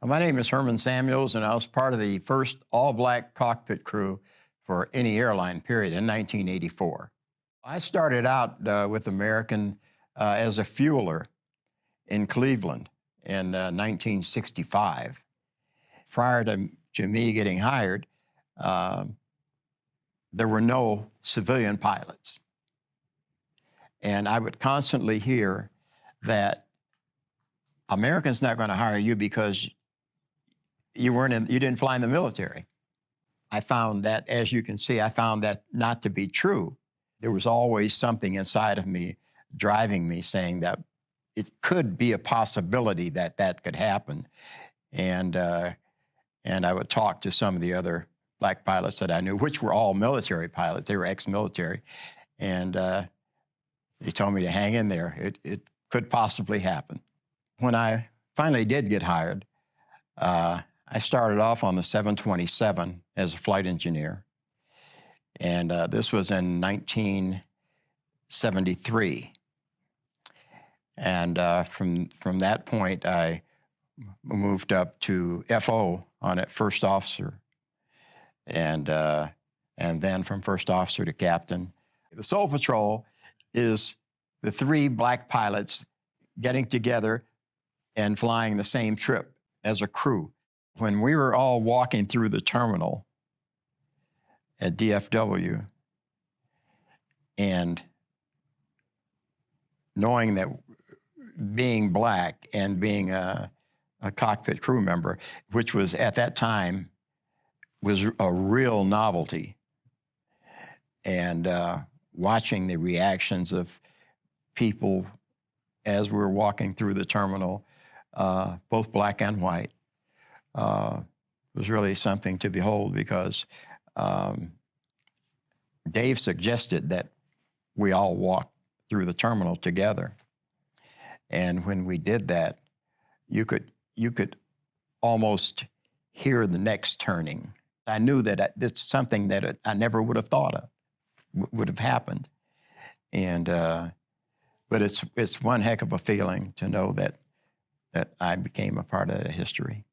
My name is Herman Samuels, and I was part of the first all-black cockpit crew for any airline, period, in 1984. I started out with American as a fueler in Cleveland in 1965. Prior to me getting hired, uh, there were no civilian pilots. And I would constantly hear that Americans not going to hire you because you didn't fly in the military. I found that, as you can see, I found that not to be true. There was always something inside of me driving me, saying that it could be a possibility that that could happen. And I would talk to some of the other black pilots that I knew, which were all military pilots. They were ex-military. And they told me to hang in there. It could possibly happen. When I finally did get hired, I started off on the 727 as a flight engineer. And this was in 1973. And from that point, I moved up to FO on it, first officer. And then from first officer to captain. The Soul Patrol is the three black pilots getting together and flying the same trip as a crew. When we were all walking through the terminal at DFW and knowing that being black and being a cockpit crew member, which was at that time was a real novelty, and watching the reactions of people as we were walking through the terminal, both black and white, was really something to behold, because Dave suggested that we all walk through the terminal together. And when we did that, you could almost hear the next turning. I knew that it's something that I never would have thought of would have happened. And but it's one heck of a feeling to know that I became a part of that history.